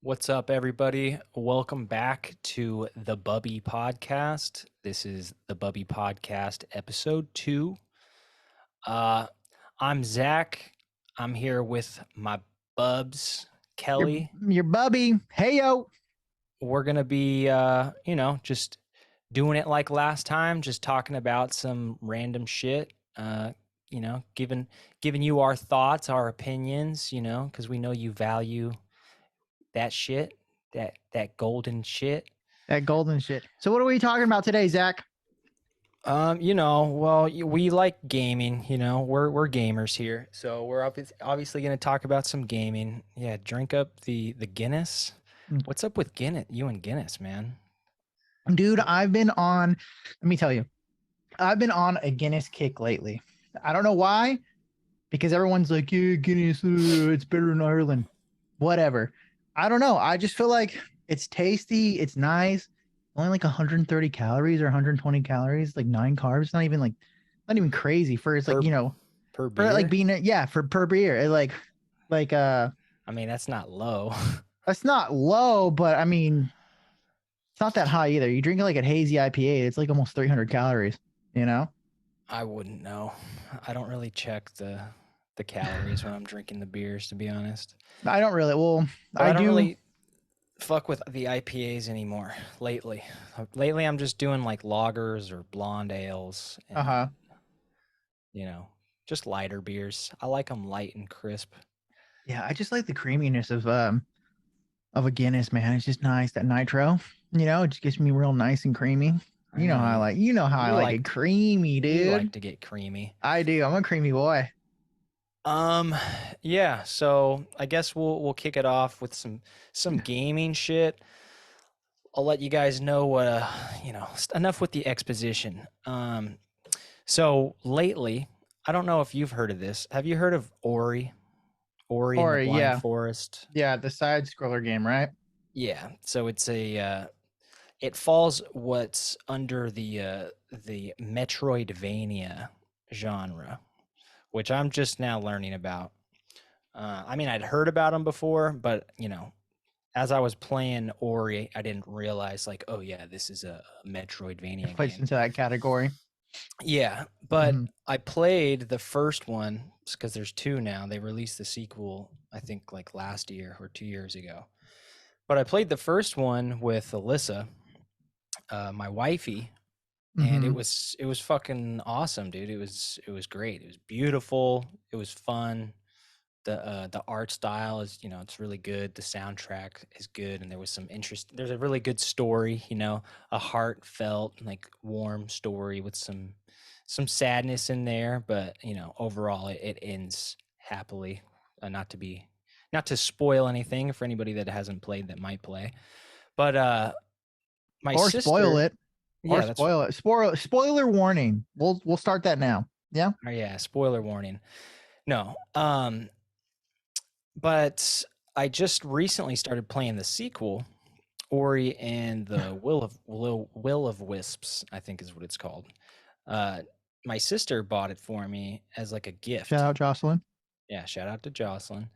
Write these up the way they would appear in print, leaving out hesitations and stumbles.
What's up, everybody? Welcome back to the Bubby Podcast. This is the Bubby Podcast, Ep.2. Uh, I'm Zach. I'm here with my Bubs, Kelly. Your Bubby. Hey, yo. We're going to be, just doing it like last time, just talking about some random shit, giving you our thoughts, our opinions, because we know you value that shit, that golden shit. That golden shit. So what are we talking about today, Zach? We like gaming, we're gamers here. So we're obviously going to talk about some gaming. Yeah, drink up the Guinness. What's up with Guinness? You and Guinness, man. Dude, let me tell you, I've been on a Guinness kick lately. I don't know why, because everyone's like, yeah, Guinness, it's better in Ireland. Whatever. I don't know. I just feel like it's tasty. It's nice. Only like 130 calories or 120 calories, like 9 carbs. Not even crazy for it's like, per beer? for like being, for per beer. I mean, that's not low. That's not low, but I mean, it's not that high either. You drink it like a hazy IPA, it's like almost 300 calories, I wouldn't know. I don't really check the calories when I'm drinking the beers, to be honest. I don't really. Well, But I don't really fuck with the IPAs anymore lately. Lately, I'm just doing like lagers or blonde ales. And, just lighter beers. I like them light and crisp. Yeah, I just like the creaminess of a Guinness, man. It's just nice. That nitro, it just gets me real nice and creamy. You know how I like it creamy, dude. You like to get creamy. I do. I'm a creamy boy. Yeah, so I guess we'll kick it off with some gaming shit. I'll let you guys know what enough with the exposition. So lately, I don't know if you've heard of this. Have you heard of Ori? Ori and the Blind Forest? Yeah, the side scroller game, right? Yeah. So it's it falls what's under the Metroidvania genre, which I'm just now learning about. I mean, I'd heard about them before, but as I was playing Ori, I didn't realize like, oh yeah, this is a Metroidvania It plays game. into that category. Yeah, but I played the first one because there's two now. They released the sequel, I think, like last year or 2 years ago. But I played the first one with Alyssa, my wifey, and it was fucking awesome, dude. It was great. It was beautiful. It was fun. The art style is, it's really good. The soundtrack is good, and there was some interest. There's a really good story, a heartfelt, like warm story with some sadness in there, but overall it ends happily. Not to spoil anything for anybody that hasn't played that might play, but my sister, spoil it. Yeah, or spoil it. Spoiler warning. We'll start that now. Yeah. Oh yeah, spoiler warning. No. But I just recently started playing the sequel, Ori and the Will of Wisps, I think is what it's called. My sister bought it for me as like a gift. Shout out Jocelyn. Yeah, shout out to Jocelyn.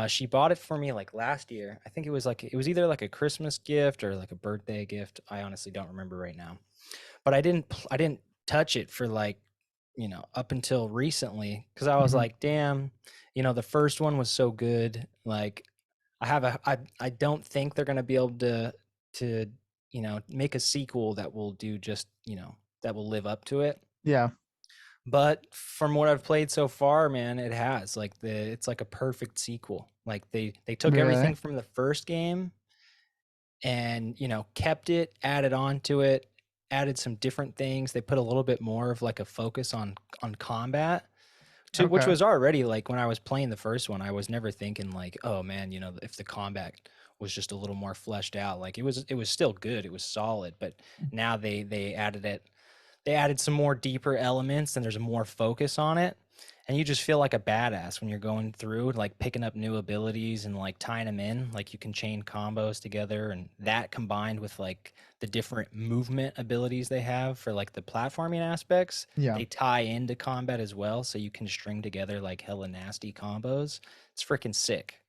She bought it for me like last year. I think it was either like a Christmas gift or like a birthday gift. I honestly don't remember right now. But I didn't touch it for like, up until recently, because I was like, damn, the first one was so good. Like I don't think they're gonna be able to make a sequel that will do just, that will live up to it. Yeah. But from what I've played so far, man, it has it's like a perfect sequel. Like they took everything from the first game and, kept it, added on to it, added some different things. They put a little bit more of like a focus on combat, which was already like when I was playing the first one, I was never thinking like, oh man, if the combat was just a little more fleshed out. Like it was still good, it was solid, but now they added it. They added some more deeper elements and there's more focus on it. And you just feel like a badass when you're going through, like picking up new abilities and like tying them in. Like you can chain combos together, and that combined with like the different movement abilities they have for like the platforming aspects, they tie into combat as well. So you can string together like hella nasty combos. It's freaking sick.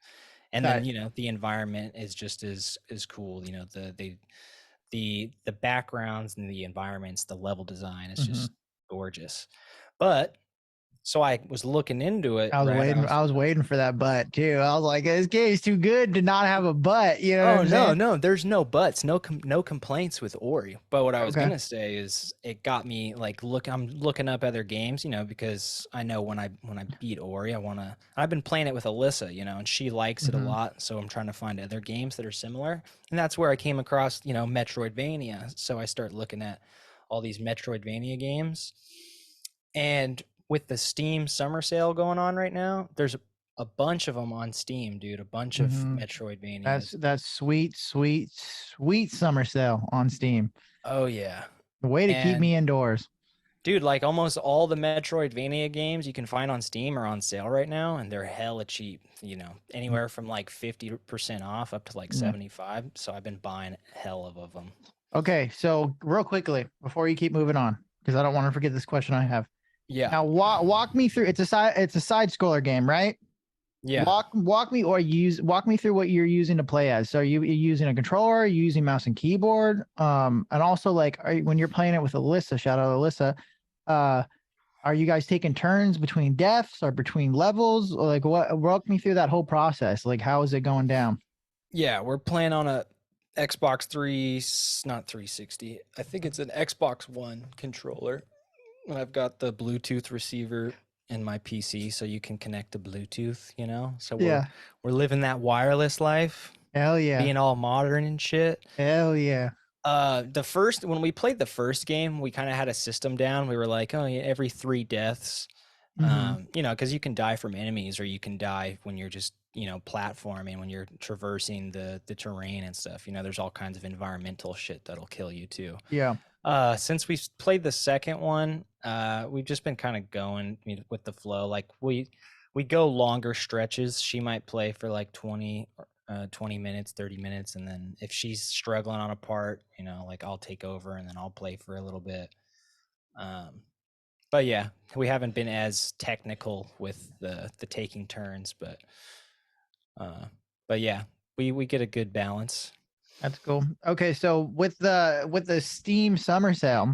And then, you know, the environment is just as cool. You know, the backgrounds and the environments, the level design is just gorgeous. But so I was looking into it. I was waiting for that butt too. I was like, this game's too good to not have a butt. You know what I'm saying? No, there's no buts, no complaints with Ori. But what I was gonna say is, it got me like, I'm looking up other games, you know, because I know when I beat Ori, I've been playing it with Alyssa, you know, and she likes it a lot, so I'm trying to find other games that are similar, and that's where I came across, you know, Metroidvania. So I start looking at all these Metroidvania games, and with the Steam summer sale going on right now, there's a bunch of them on Steam, dude. A bunch of Metroidvanias. That's sweet summer sale on Steam. Oh yeah. The way to keep me indoors. Dude, like almost all the Metroidvania games you can find on Steam are on sale right now, and they're hella cheap, you know, anywhere from like 50% off up to like 75. So I've been buying hell of them. Okay, so real quickly, before you keep moving on, because I don't want to forget this question I have. Yeah. Now walk me through, it's a side scroller game, right? Yeah. Walk me through what you're using to play as. So are you using a controller? Are you using mouse and keyboard? And also, like, when you're playing it with Alyssa, shout out Alyssa, are you guys taking turns between deaths or between levels? Or like, walk me through that whole process. Like, how is it going down? Yeah, we're playing on a Xbox 3, not 360. I think it's an Xbox One controller. And I've got the Bluetooth receiver in my PC, so you can connect to Bluetooth, you know? So we're living that wireless life. Hell yeah. Being all modern and shit. Hell yeah. When we played the first game, we kind of had a system down. We were like, oh yeah, every 3 deaths, you know, because you can die from enemies, or you can die when you're just, you know, platforming, when you're traversing the terrain and stuff. You know, there's all kinds of environmental shit that'll kill you too. Yeah. Since we played the second one, we've just been kind of going with the flow. Like we go longer stretches. She might play for like 20 minutes, 30 minutes. And then if she's struggling on a part, you know, like I'll take over and then I'll play for a little bit. But yeah, we haven't been as technical with the taking turns, but yeah, we get a good balance. That's cool. Okay, so with the Steam summer sale,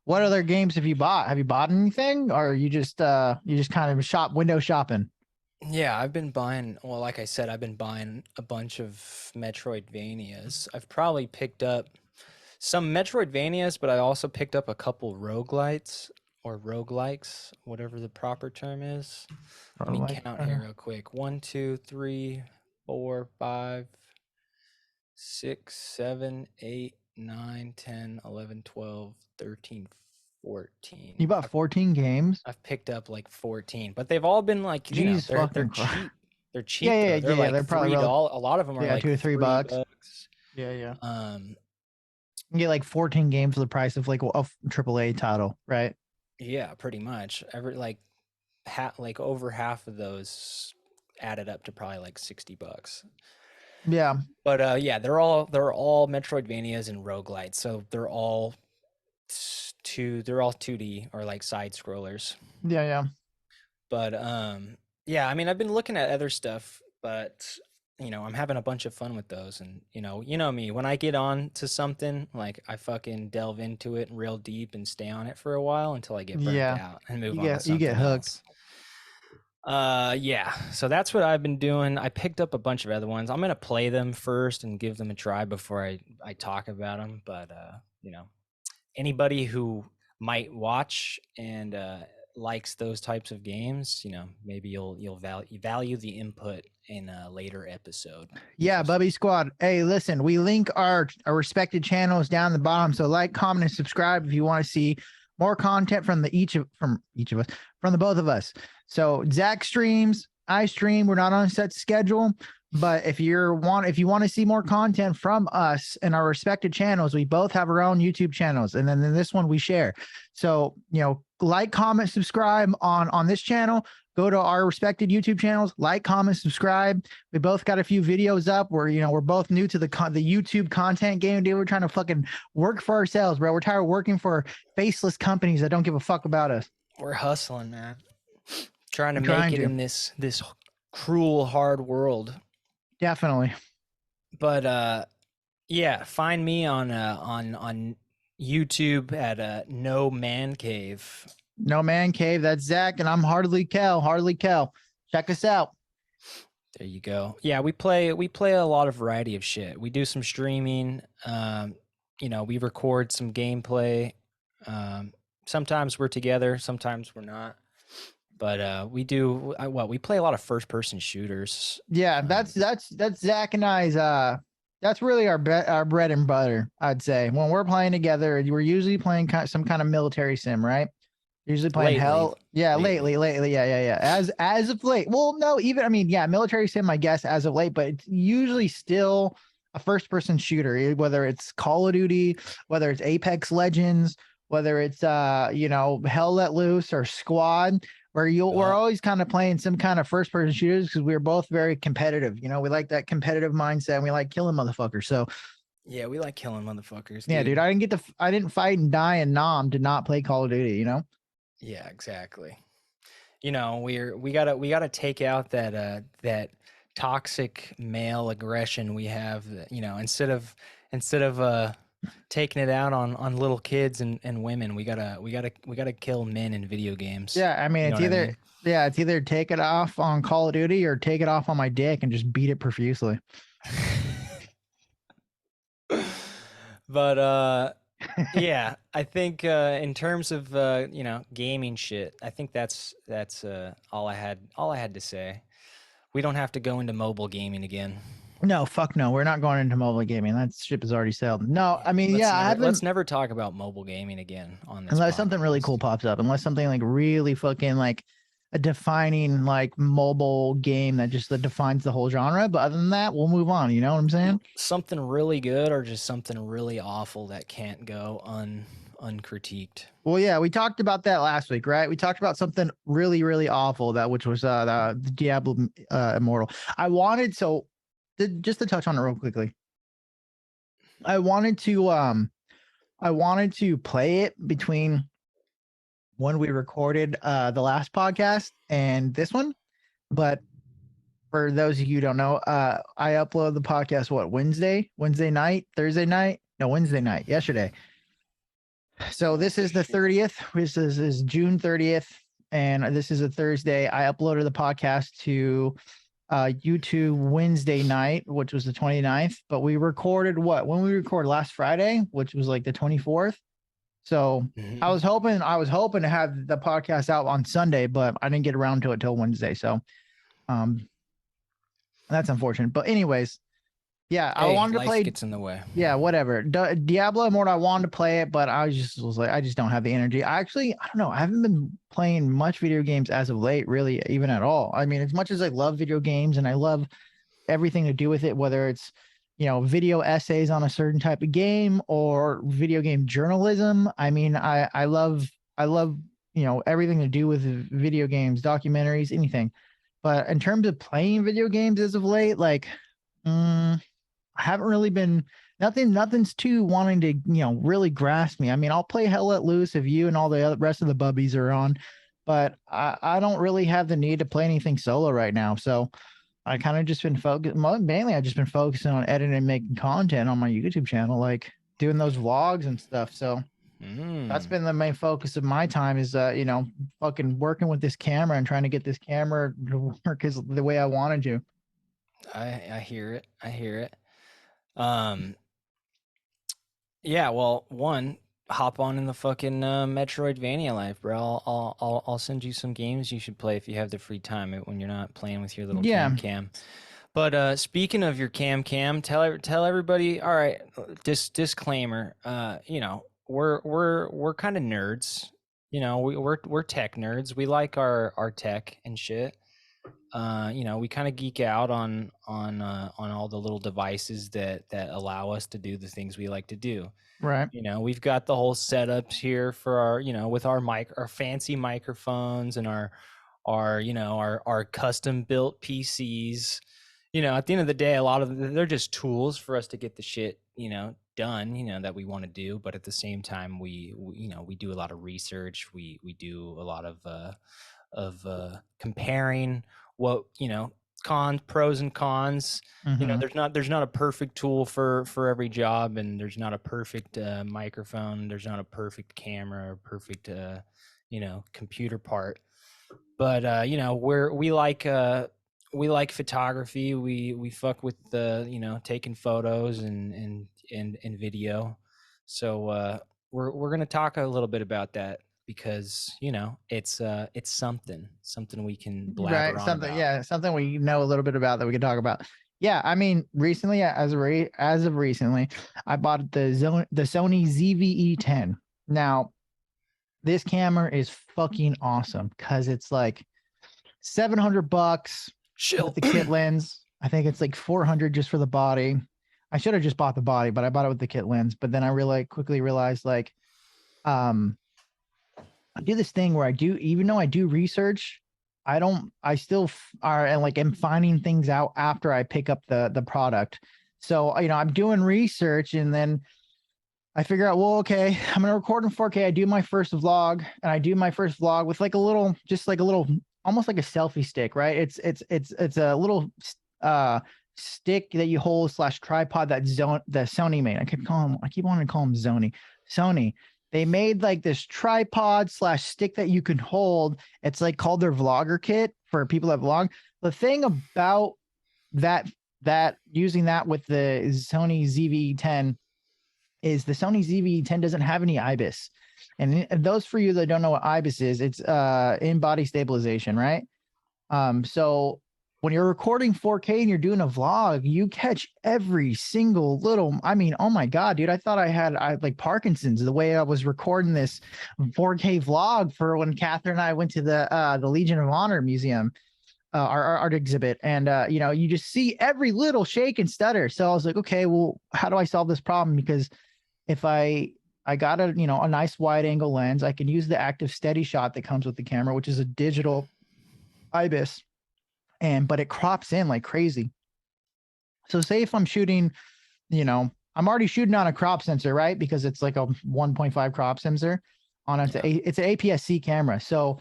what other games have you bought? Have you bought anything, or you just kind of window shopping? Yeah, I've been buying. Well, like I said, I've been buying a bunch of Metroidvanias. I've probably picked up some Metroidvanias, but I also picked up a couple roguelites or roguelikes, whatever the proper term is. Let me count here real quick. 1, 2, 3, 4, 5. 6, 7, 8, 9, 10, 11, 12, 13, 14. You bought 14 games? I've picked up like 14, but they've all been like, you know, they're cheap. They're cheap. Yeah, they're like, they're probably $3. A lot of them are like $2 or $3. Yeah. You get like 14 games for the price of like a AAA title, right? Yeah, pretty much. Over half of those added up to probably like $60. Yeah. But yeah, they're all Metroidvanias and roguelites. So they're all 2D or like side scrollers. Yeah. But yeah, I mean, I've been looking at other stuff, but you know, I'm having a bunch of fun with those. And you know me, when I get on to something, like I fucking delve into it real deep and stay on it for a while until I get burnt out and move on to something else. You get hooked. Yeah, so that's what I've been doing. I picked up a bunch of other ones. I'm gonna play them first and give them a try before I talk about them. But you know, anybody who might watch and likes those types of games, you know, maybe you'll value the input in a later episode. Yeah, Bubby Squad. Hey, listen, we link our respected channels down the bottom. So like, comment, and subscribe if you want to see more content from the both of us. So Zach streams, I stream. We're not on a set schedule, but if you want to see more content from us and our respected channels, we both have our own YouTube channels, and then in this one we share. So you know, like, comment, subscribe on this channel. Go to our respected YouTube channels, like, comment, subscribe. We both got a few videos up where, you know, we're both new to the YouTube content game, dude. We're trying to fucking work for ourselves, bro. We're tired of working for faceless companies that don't give a fuck about us. We're hustling, man. Trying to make it in this cruel, hard world. Definitely. But yeah, find me on YouTube at NoManCave. No Man Cave. That's Zach, and I'm HardlyKell. HardlyKell. Check us out. There you go. Yeah, we play a lot of variety of shit. We do some streaming. We record some gameplay. Um, Sometimes we're together, sometimes we're not. But we play a lot of first person shooters. Yeah, that's Zach and I's. That's really our bread and butter. I'd say when we're playing together, we're usually playing some kind of military sim, right? Usually playing Lately. lately, yeah. As of late, well, no, even I mean, yeah, military sim, I guess, as of late, but it's usually still a first person shooter, whether it's Call of Duty, whether it's Apex Legends, whether it's Hell Let Loose or Squad, where we're always kind of playing some kind of first person shooters because we're both very competitive. You know, we like that competitive mindset and we like killing motherfuckers. So Yeah, we like killing motherfuckers. yeah, dude, I didn't fight and die in Nam to not play Call of Duty. You know. Yeah, exactly. We gotta take out that toxic male aggression we have. Instead of taking it out on little kids and women, we gotta kill men in video games. Yeah, I mean, You know it's what I either mean? yeah, it's either take it off on Call of Duty or take it off on my dick and just beat it profusely. But yeah, I think in terms of gaming shit, I think that's all I had to say. We don't have to go into mobile gaming again. No, fuck no. We're not going into mobile gaming. That ship has already sailed. No, I mean, Let's yeah, I never haven't let's never talk about mobile gaming again on this unless something really cool podcast. pops up, unless something like really fucking like a defining like mobile game that defines the whole genre. But other than that, we'll move on. You know what I'm saying? Something really good or just something really awful that can't go uncritiqued. Well, yeah, we talked about that last week, right? We talked about something really, really awful which was the Diablo Immortal. Just to touch on it real quickly. I wanted to play it between when we recorded the last podcast and this one, but for those of you who don't know, I upload the podcast Wednesday night, Thursday night, no Wednesday night, yesterday. So this is the 30th. This is June 30th, and this is a Thursday. I uploaded the podcast to YouTube Wednesday night, which was the 29th, but we recorded when we recorded last Friday, which was like the 24th. So I was hoping to have the podcast out on Sunday, but I didn't get around to it till Wednesday. So that's unfortunate. But anyways, yeah, I wanted to life play. gets in the way. Yeah, whatever. Diablo Immortal, I wanted to play it, but I was like, I just don't have the energy. I don't know. I haven't been playing much video games as of late, really, even at all. I mean, as much as I love video games and I love everything to do with it, whether it's, video essays on a certain type of game or video game journalism. I mean, I love, everything to do with video games, documentaries, anything. But in terms of playing video games as of late, like, I haven't really been nothing's too wanting to, really grasp me. I mean, I'll play Hell Let Loose if you and all the rest of the bubbies are on, but I don't really have the need to play anything solo right now. So I kind of just been mainly I've just been focusing on editing and making content on my YouTube channel, like doing those vlogs and stuff. So that's been the main focus of my time is, fucking working with this camera and trying to get this camera to work the way I wanted to. I hear it. I hear it. Yeah, well, hop on in the fucking Metroidvania life, bro. I'll send you some games you should play if you have the free time when you're not playing with your little cam. But speaking of your cam, tell everybody. All right, disclaimer. We're kind of nerds. We're tech nerds. We like our tech and shit. We kind of geek out on all the little devices that allow us to do the things we like to do. Right. We've got the whole setups here for our, with our fancy microphones and our custom built PCs. At the end of the day, a lot of they're just tools for us to get the shit, done, that we want to do. But at the same time, we do a lot of research. We do a lot of comparing what pros and cons. Mm-hmm. There's not a perfect tool for every job, and there's not a perfect microphone. There's not a perfect camera or perfect computer part. But we like photography. We fuck with the taking photos and video. So we're gonna talk a little bit about that because it's something we can blabber Right. on Something. about. Yeah. Something we know a little bit about that we can talk about. Yeah. I mean, recently, as of recently, I bought the Sony ZV-E10. Now, this camera is fucking awesome because it's like $700 with the kit lens. I think it's like 400 just for the body. I should have just bought the body, but I bought it with the kit lens. But then I quickly realized like, I do this thing where even though I do research, I still are and like am finding things out after I pick up the product. So, I'm doing research and then I figure out, well, okay, I'm going to record in 4K. I do my first vlog and I do my first vlog with like a little, almost like a selfie stick, right? It's a little, stick that you hold / tripod that Sony made. I keep wanting to call him Sony. They made like this tripod / stick that you can hold. It's like called their vlogger kit for people that vlog. The thing about that using that with the Sony ZV-10 is the Sony ZV-10 doesn't have any IBIS. And those for you that don't know what IBIS is, it's in-body stabilization, right? So when you're recording 4K and you're doing a vlog, you catch every single little, oh my God, dude, I thought I had like Parkinson's the way I was recording this 4K vlog for when Catherine and I went to the Legion of Honor Museum, our art exhibit. And, you just see every little shake and stutter. So I was like, okay, well, how do I solve this problem? Because if I got a nice wide angle lens, I can use the active steady shot that comes with the camera, which is a digital IBIS. But it crops in like crazy. So say if I'm shooting, I'm already shooting on a crop sensor, right? Because it's like a 1.5 crop sensor it's an APS-C camera. So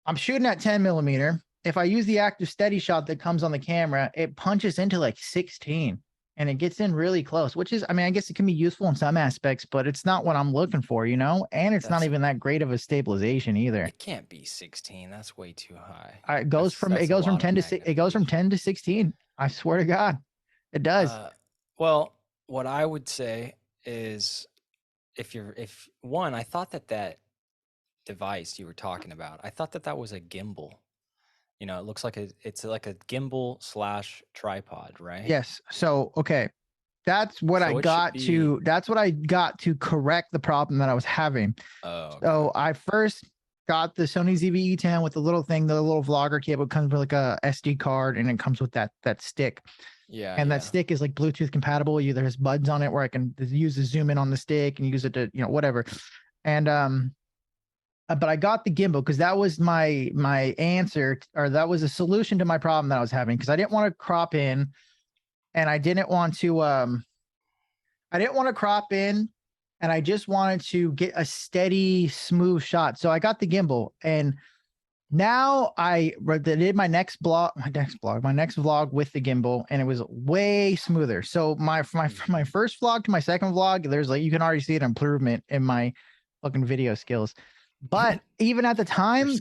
I'm shooting at 10 millimeter. If I use the active steady shot that comes on the camera, it punches into like 16 and it gets in really close, which is, I guess it can be useful in some aspects, but it's not what I'm looking for, and it's not even that great of a stabilization either. It can't be 16. That's way too high. It goes from 10 to 16. I swear to God, it does. Well, what I would say is I thought that device you were talking about, I thought that was a gimbal. It looks like it's like a gimbal / tripod, right? Yes. So, okay. That's what I got to correct the problem that I was having. Oh, okay. So I first got the Sony ZV-E10 with the little vlogger cable. It comes with like a SD card and it comes with that stick. Yeah. And that stick is like Bluetooth compatible. There's buttons on it where I can use the zoom in on the stick and use it to, whatever. And, but I got the gimbal because that was my answer, or that was a solution to my problem that I was having, because I didn't want to crop in and I didn't want to crop in and I just wanted to get a steady, smooth shot. So I got the gimbal and now I did my next vlog with the gimbal and it was way smoother. So from my first vlog to my second vlog, there's like, you can already see an improvement in my fucking video skills. But even at the time,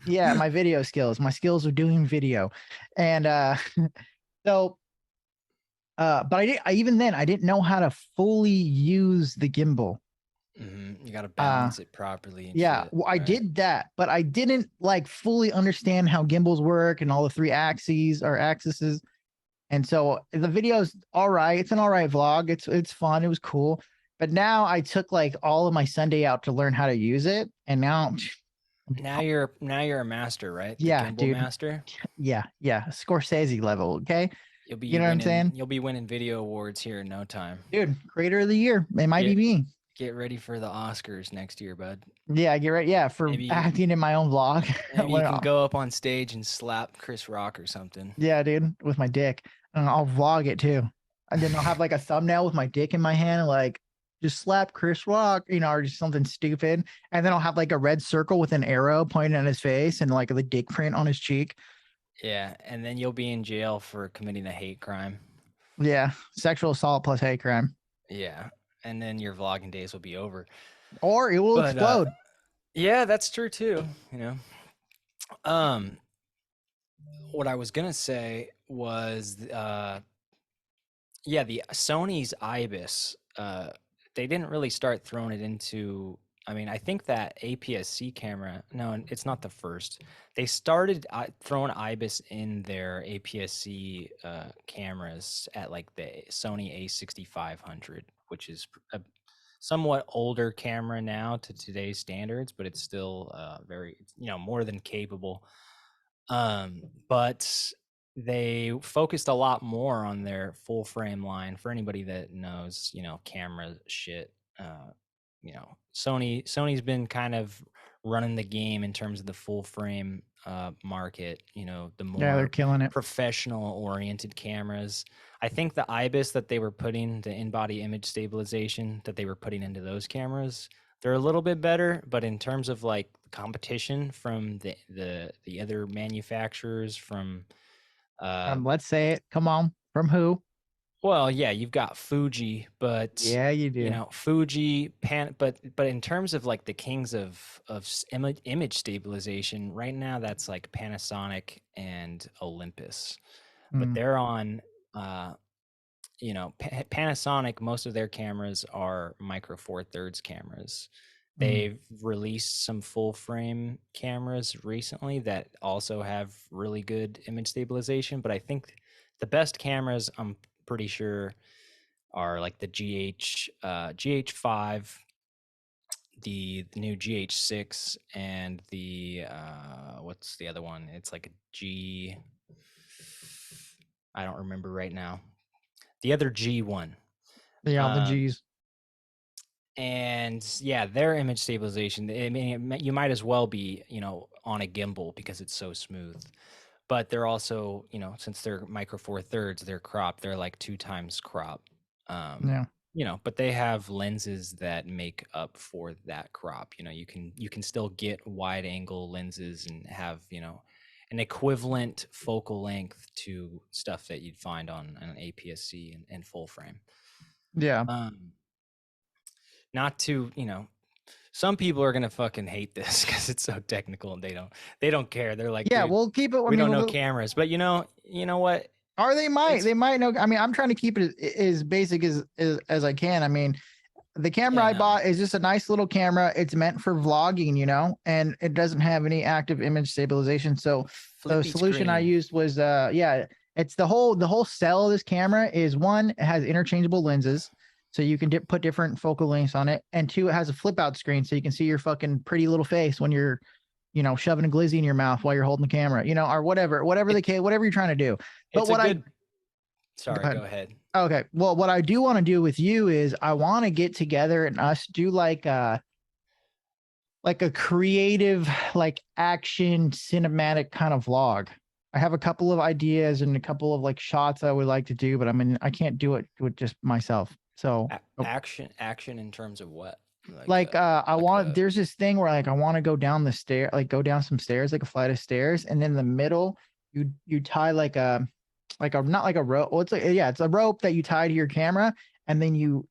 my video skills, my skills of doing video. And but I didn't know how to fully use the gimbal. Mm-hmm. You got to balance it properly. Yeah, well, I did that, but I didn't like fully understand how gimbals work and all the 3 axes. And so the video's all right. It's an all right vlog. It's fun. It was cool. But now I took like all of my Sunday out to learn how to use it. And now you're a master, right? Yeah, gimbal dude. Master. Yeah. Scorsese level. Okay. You'll be, what I'm saying? You'll be winning video awards here in no time. Dude, creator of the year. It might be me. Get ready for the Oscars next year, bud. Yeah, get ready. Yeah, for acting in my own vlog. Maybe you can go up on stage and slap Chris Rock or something. Yeah, dude, with my dick. And I'll vlog it too. And then I'll have like a thumbnail with my dick in my hand, like just slap Chris Rock, or just something stupid. And then I'll have like a red circle with an arrow pointing at his face and like the dick print on his cheek. Yeah, and then you'll be in jail for committing a hate crime. Yeah, sexual assault plus hate crime. Yeah, and then your vlogging days will be over. Or it will But explode. yeah, that's true too. Um, what I was gonna say was, yeah, the Sony's IBIS. They didn't really start throwing it into. I mean, I think that APS-C camera. No, it's not the first. They started throwing IBIS in their APS-C cameras at like the Sony A6500, which is a somewhat older camera now to today's standards, but it's still very, more than capable. But they focused a lot more on their full frame line. For anybody that knows, camera shit, Sony's been kind of running the game in terms of the full frame market, the Yeah, more they're killing it. professional oriented cameras. I think the IBIS that they were putting, the in-body image stabilization that they were putting into those cameras, they're a little bit better, but in terms of like competition from the other manufacturers, from Let's say it. Come on. From who? well, yeah, you've got Fuji, but Yeah, you do. Fuji, but in terms of like the kings of image stabilization, right now that's like Panasonic and Olympus, but they're on Panasonic. Most of their cameras are Micro Four Thirds cameras. They've released some full frame cameras recently that also have really good image stabilization, but I think the best cameras, I'm pretty sure, are like the GH5, the new GH6, and the what's the other one? It's like a G. I don't remember right now. The other G1. Yeah, the G's. And yeah, their image stabilization, I mean, you might as well be, on a gimbal because it's so smooth. But they're also, since they're Micro Four Thirds, they're crop, they're like 2 times crop. Yeah. But they have lenses that make up for that crop. You can still get wide angle lenses and have, an equivalent focal length to stuff that you'd find on an APS-C and full frame. Yeah. Not to, some people are gonna fucking hate this because it's so technical and they don't care. They're like, yeah, dude, we'll keep it. We don't know cameras, but you know what? Or they might know. I mean, I'm trying to keep it as basic as I can. I mean, the camera I bought is just a nice little camera. It's meant for vlogging, and it doesn't have any active image stabilization. So the solution I used was, it's the whole sell of this camera is, one, it has interchangeable lenses, so you can put different focal lengths on it, and two, it has a flip out screen, so you can see your fucking pretty little face when you're, shoving a glizzy in your mouth while you're holding the camera, or whatever you're trying to do. But Sorry, go ahead. Okay. Well, what I do want to do with you is I want to get together and us do like a creative, like action cinematic kind of vlog. I have a couple of ideas and a couple of like shots I would like to do, but I mean, I can't do it with just myself. So action in terms of what? There's this thing where like I want to go down the stair, like go down some stairs, like a flight of stairs, and then in the middle you tie like a not like a rope. Well, it's a rope that you tie to your camera, and then you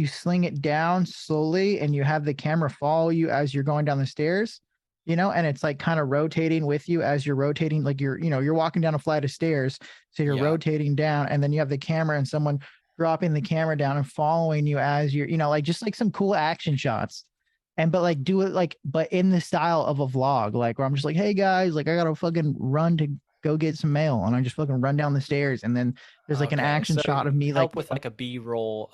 sling it down slowly, and you have the camera follow you as you're going down the stairs, and it's like kind of rotating with you as you're rotating, like you're walking down a flight of stairs, so you're rotating down, and then you have the camera and someone dropping the camera down and following you as you're, like just like some cool action shots. But like do it but in the style of a vlog, like where I'm just like, hey guys, like I gotta fucking run to go get some mail, and I just fucking run down the stairs, and then there's like an action shot of me with like a B-roll.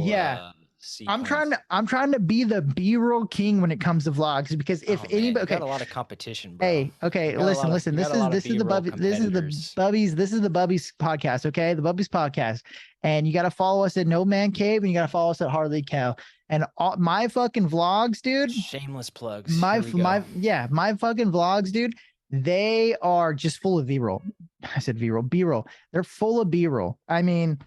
Yeah. Sequence. I'm trying to be the B-roll king when it comes to vlogs, because if anybody, okay, got a lot of competition, bro. Hey, okay, listen. This is the Bubbies Podcast, okay? The Bubbies Podcast. And you got to follow us at NoManCave, and you got to follow us at HardlyKell. And all my fucking vlogs, dude. Shameless plugs. My fucking vlogs, dude. They are just full of B-roll. I said B-roll. They're full of B-roll. I mean,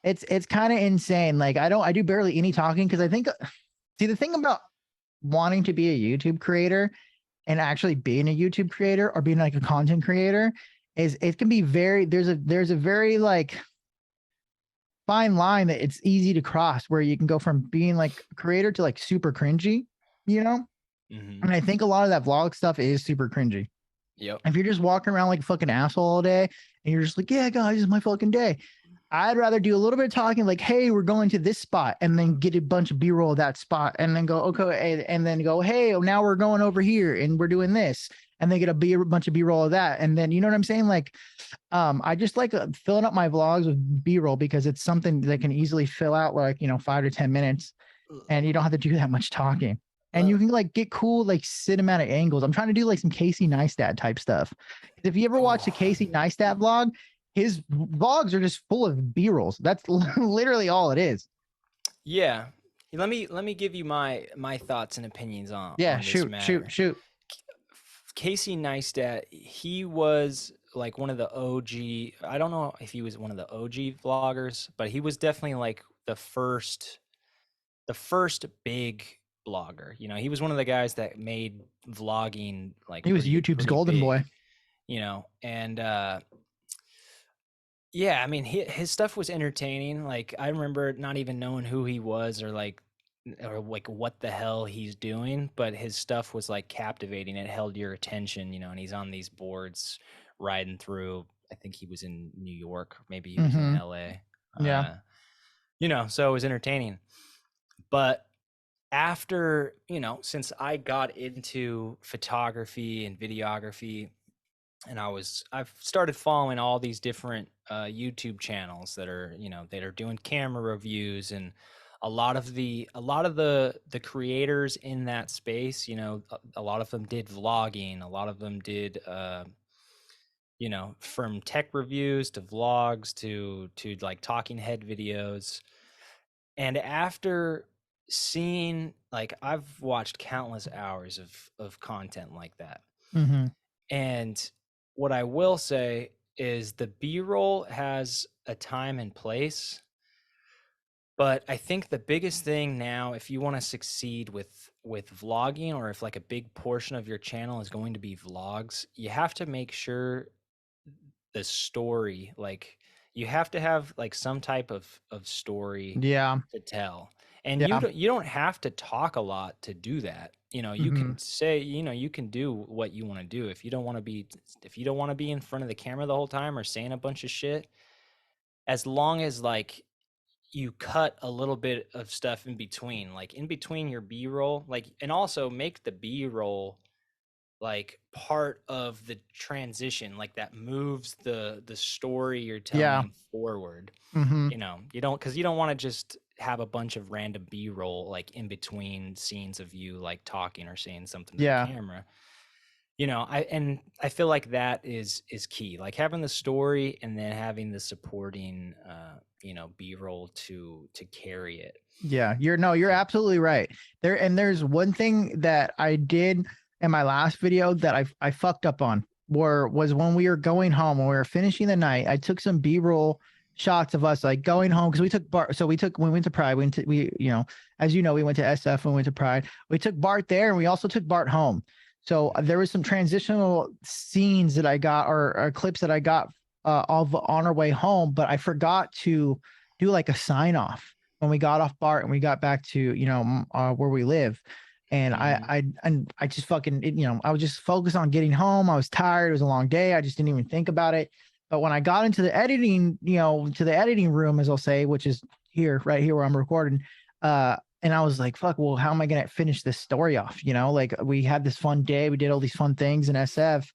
it's kind of insane. Like I do barely any talking, because I think, see, the thing about wanting to be a YouTube creator and actually being a YouTube creator or being like a content creator is it can be very there's a very like fine line that it's easy to cross where you can go from being like a creator to like super cringy, you know? Mm-hmm. And I think a lot of that vlog stuff is super cringy. Yep. If you're just walking around like a fucking asshole all day and you're just like, yeah, guys, this is my fucking day. I'd rather do a little bit of talking like, hey, we're going to this spot and then get a bunch of B-roll of that spot and then go, okay, and then go, hey, now we're going over here and we're doing this. And then get a bunch of B-roll of that. And then, you know what I'm saying? Like, I just like filling up my vlogs with B-roll because it's something that can easily fill out like, 5 to 10 minutes and you don't have to do that much talking. And you can like get cool like cinematic angles. I'm trying to do like some Casey Neistat type stuff. If you ever watch the Casey Neistat vlog, his vlogs are just full of B-rolls. That's literally all it is. Yeah. Let me give you my thoughts and opinions on shoot, this matter. shoot. Casey Neistat, he was like one of the OG. I don't know if he was one of the OG vloggers, but he was definitely like the first big blogger. He was one of the guys that made vlogging like he was YouTube's golden boy. And yeah, I mean, his stuff was entertaining. Like, I remember not even knowing who he was or what the hell he's doing, but his stuff was like captivating. It held your attention, and he's on these boards riding through. I think he was in New York, maybe he was in LA. Yeah. So it was entertaining. But after, since I got into photography and videography, and I've started following all these different YouTube channels that are doing camera reviews, and a lot of the creators in that space, a lot of them did vlogging, a lot of them did from tech reviews to vlogs to like talking head videos. And after seeing, like, I've watched countless hours of content like that. And what I will say is the B-roll has a time and place, but I think the biggest thing now, if you want to succeed with vlogging, or if like a big portion of your channel is going to be vlogs, you have to make sure the story, like, you have to have like some type of story to tell. And you don't have to talk a lot to do that. You can say, you can do what you want to do. If you don't want to be in front of the camera the whole time or saying a bunch of shit, as long as like you cut a little bit of stuff in between, like in between your B-roll, like, and also make the B-roll like part of the transition, like that moves the story you're telling forward. You don't, because you don't want to just have a bunch of random B-roll like in between scenes of you like talking or saying something to the camera. I feel like that is key, like having the story and then having the supporting B-roll to carry it. Yeah, you're absolutely right. There's one thing that I did in my last video that I fucked up on, was when we were going home, when we were finishing the night, I took some B-roll shots of us like going home, because we took Bart. So we went to Pride. As you know, we went to SF and we went to Pride. We took Bart there, and we also took Bart home. So there was some transitional scenes that I got, or clips that I got on our way home, but I forgot to do like a sign off when we got off Bart and we got back to where we live. And I just fucking, I was just focused on getting home. I was tired. It was a long day. I just didn't even think about it. But when I got into the editing, to the editing room, as I'll say, which is right here where I'm recording, and I was like, fuck, well, how am I going to finish this story off? Like, we had this fun day. We did all these fun things in SF,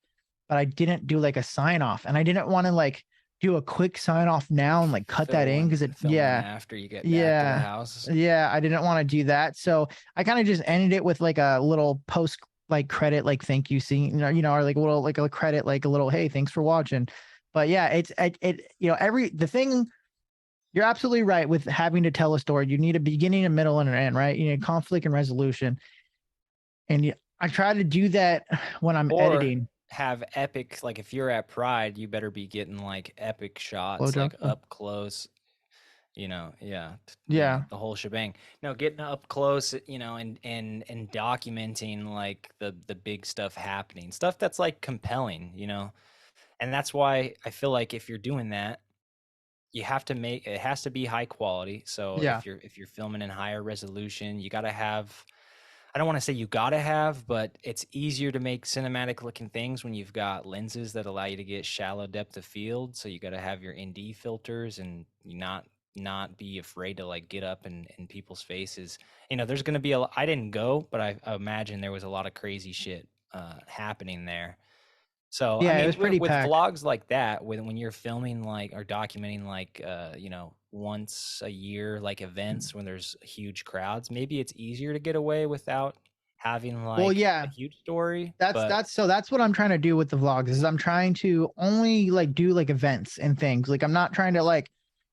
but I didn't do like a sign off, and I didn't want to like do a quick sign off now and like cut that in, because after you get back to the house. Yeah, I didn't want to do that. So I kind of just ended it with like a little post like credit, like thank you scene, or like a little like a credit, like a little, hey, thanks for watching. But yeah, the thing, you're absolutely right with having to tell a story. You need a beginning, a middle, and an end, right? You need conflict and resolution. And I try to do that when I'm editing. Have epic, like if you're at Pride, you better be getting like epic shots, like up close. the whole shebang. No, getting up close, and documenting like the big stuff happening, stuff that's like compelling, and that's why I feel like if you're doing that, you have to it has to be high quality. So Yeah. if you're filming in higher resolution, you got to have, I don't want to say you got to have, but it's easier to make cinematic looking things when you've got lenses that allow you to get shallow depth of field. So you got to have your ND filters and not be afraid to like get up in people's faces. There's going to be I didn't go, but I imagine there was a lot of crazy shit happening there. So I Yeah, it mean, was pretty with packed. vlogs like that, when you're filming like or documenting like once a year like events when there's huge crowds, maybe it's easier to get away without having like a huge story. That's what I'm trying to do with the vlogs is I'm trying to only like do like events and things. Like I'm not trying to like,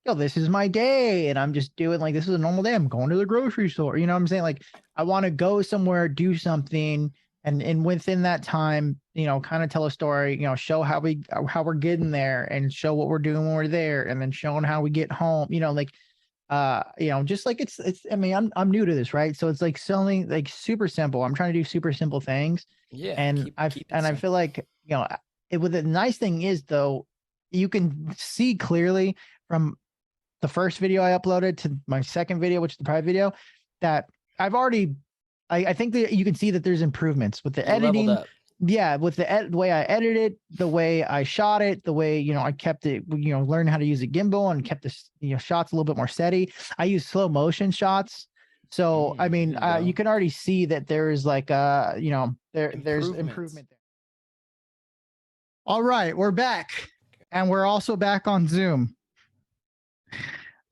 yo, this is my day and I'm just doing like this is a normal day. I'm going to the grocery store. You know what I'm saying? Like I want to go somewhere, do something, and within that time, kind of tell a story, show how we're getting there and show what we're doing when we're there, and then showing how we get home, just like it's I mean, I'm new to this, right? So it's like selling like super simple. I'm trying to do super simple things. Yeah, And I feel like, the nice thing is though, you can see clearly from the first video I uploaded to my second video, which is the private video, that I've already I think that you can see that there's improvements with the editing. Yeah, with the way I edited, the way I shot it, the way, I kept it, learned how to use a gimbal and kept the, shots a little bit more steady. I use slow motion shots. So, I mean, you can already see that there is like, there's improvement there. All right, we're back. And we're also back on Zoom.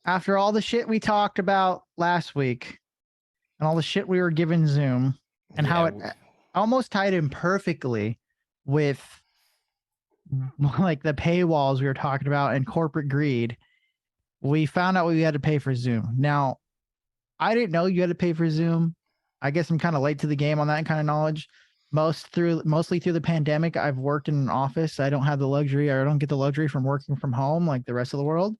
After all the shit we talked about last week and all the shit we were giving Zoom and how it almost tied in perfectly with like the paywalls we were talking about and corporate greed, we found out we had to pay for Zoom. Now, I didn't know you had to pay for Zoom. I guess I'm kind of late to the game on that kind of knowledge. Mostly through the pandemic, I've worked in an office. I don't have the luxury, or I don't get the luxury from working from home like the rest of the world.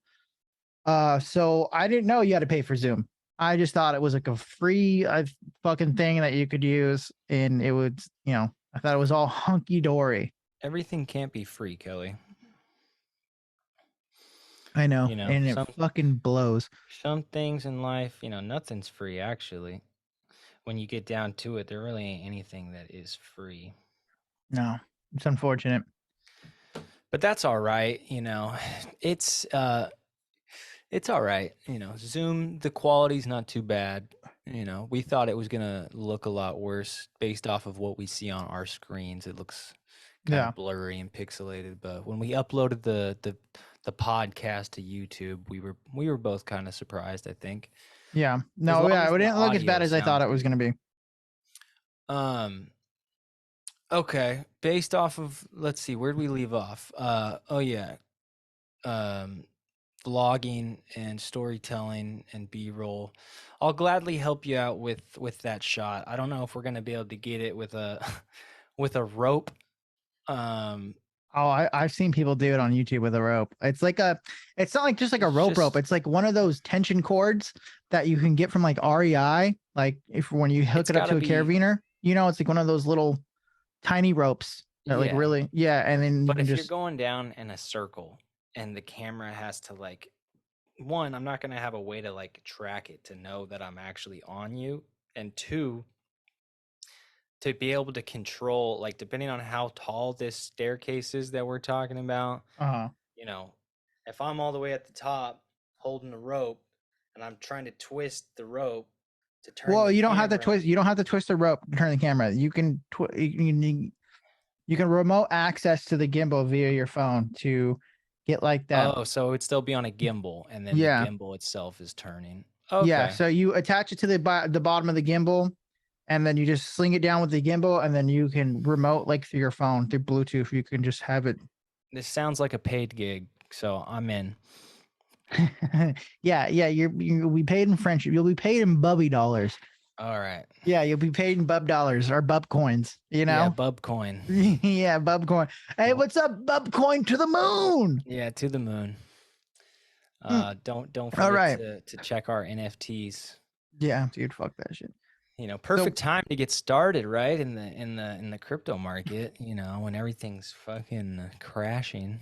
So I didn't know you had to pay for Zoom. I just thought it was like a free fucking thing that you could use, and it would, I thought it was all hunky dory. Everything can't be free, Kelly. I know, and it fucking blows. Some things in life, nothing's free actually. When you get down to it, there really ain't anything that is free. No, it's unfortunate. But that's all right, it's all right. Zoom, the quality's not too bad. We thought it was gonna look a lot worse based off of what we see on our screens. It looks kind of blurry and pixelated. But when we uploaded the podcast to YouTube, we were both kind of surprised, I think. Yeah. No, it didn't look as bad as I thought it was gonna be. Okay. Based off of, let's see, where'd we leave off? Vlogging and storytelling and B-roll. I'll gladly help you out with that shot. I don't know if we're gonna be able to get it with a with a rope. I've seen people do it on YouTube with a rope. It's not like just like a rope. It's like one of those tension cords that you can get from like REI. Like when you hook it up to a carabiner, it's like one of those little tiny ropes that like really, and then but if you're going down in a circle and the camera has to like, one, I'm not going to have a way to like track it to know that I'm actually on you, and two, to be able to control, like, depending on how tall this staircase is that we're talking about, if I'm all the way at the top holding the rope and I'm trying to twist the rope to turn you don't have to twist the rope to turn the camera. You can remote access to the gimbal via your phone to get like that. Oh, so it'd still be on a gimbal, and then the gimbal itself is turning. Okay. Yeah, so you attach it to the bottom of the gimbal, and then you just sling it down with the gimbal, and then you can remote like through your phone through Bluetooth. You can just have it. This sounds like a paid gig, so I'm in. Yeah, you'll be paid in French. You'll be paid in Bubby dollars. All right. Yeah, you'll be paid in Bub dollars or Bub coins. Yeah, Bub coin. Yeah, Bub coin. Hey, what's up, Bub coin to the moon? Yeah, to the moon. Don't All forget right. to check our NFTs. Yeah, dude, fuck that shit. Perfect time to get started, right? In the crypto market, when everything's fucking crashing.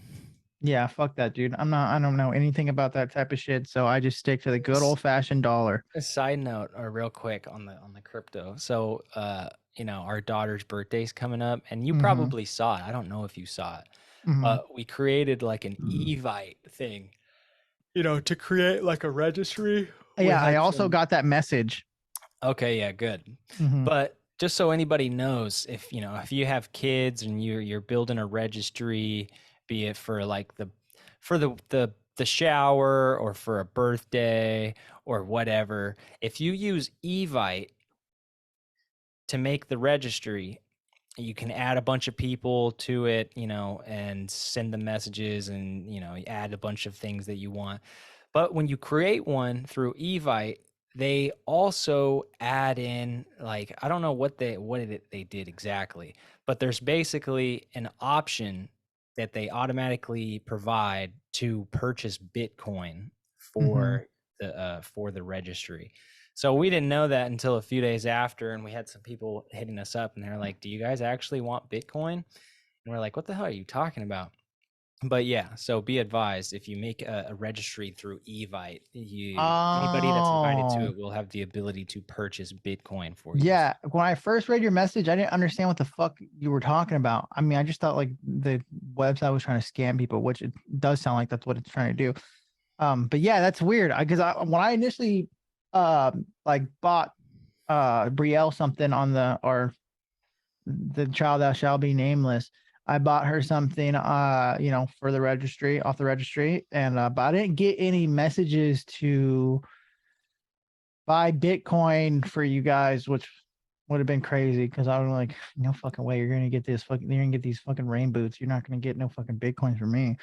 Yeah, fuck that, dude. I don't know anything about that type of shit, so I just stick to the good old fashioned dollar. A side note, or real quick on the crypto. So, our daughter's birthday's coming up, and you probably saw it. I don't know if you saw it. We created like an Evite thing, to create like a registry. Yeah, I also got that message. Okay, yeah, good. But just so anybody knows, if you have kids and you're building a registry, be it for like the shower or for a birthday or whatever, if you use Evite to make the registry, you can add a bunch of people to it, and send them messages and, add a bunch of things that you want. But when you create one through Evite, they also add in, like, I don't know what they did exactly, but there's basically an option that they automatically provide to purchase Bitcoin for the registry. So we didn't know that until a few days after, and we had some people hitting us up, and they're like, "Do you guys actually want Bitcoin?" And we're like, "What the hell are you talking about?" But yeah, so be advised, if you make a registry through Evite, anybody that's invited to it will have the ability to purchase Bitcoin for you. Yeah, when I first read your message, I didn't understand what the fuck you were talking about. I mean, I just thought like the website was trying to scam people, which it does sound like that's what it's trying to do. But yeah, that's weird. Because when I initially like bought Brielle something on the child that shall be nameless, I bought her something for the registry, off the registry, and but I didn't get any messages to buy Bitcoin for you guys, which would have been crazy because I was like, no fucking way, you're gonna get these fucking rain boots. You're not gonna get no fucking Bitcoins from me.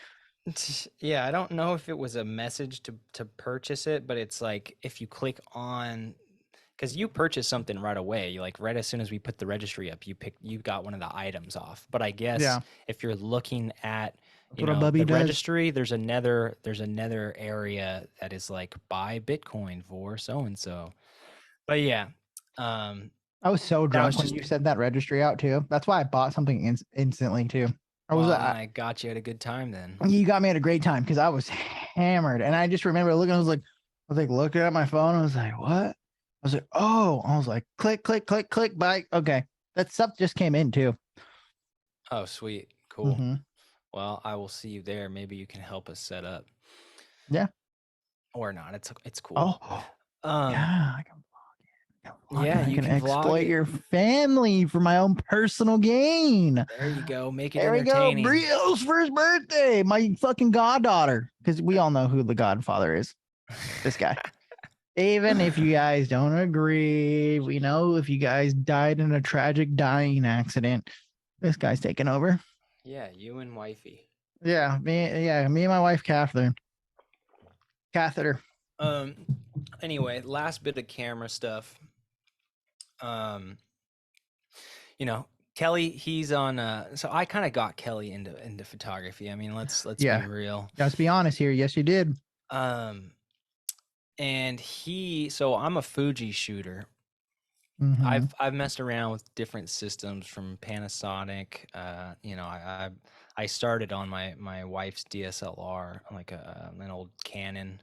Yeah, I don't know if it was a message to purchase it, but it's like if you click on, because you purchase something right away, you like right as soon as we put the registry up, you got one of the items off. But I guess if you're looking at the registry, there's another area that is like buy Bitcoin for so and so. But yeah, I was so drunk when you said that registry out too. That's why I bought something instantly too. I got you at a good time then. You got me at a great time because I was hammered, and I just remember looking. I was like looking at my phone. I was like, what? I was like, oh. I was like, click, click, click, click. Bye. Okay, that stuff just came in too. Oh, sweet, cool. Well, I will see you there. Maybe you can help us set up. Yeah. Or not. It's cool. Oh. Yeah, I can vlog it. Yeah, you can exploit your family for my own personal gain. There you go. Make it entertaining. There we go. Brielle's first birthday. My fucking goddaughter. Because we all know who the godfather is. This guy. Even if you guys don't agree, we know if you guys died in a tragic dying accident, this guy's taking over. Yeah, you and wifey. Yeah, me and my wife Catheter. Anyway, last bit of camera stuff. Kelly, he's on so I kind of got Kelly into photography. I mean, let's be real. Let's be honest here. Yes, you did. And so I'm a Fuji shooter. I've messed around with different systems from Panasonic. I started on my wife's DSLR, like an old Canon,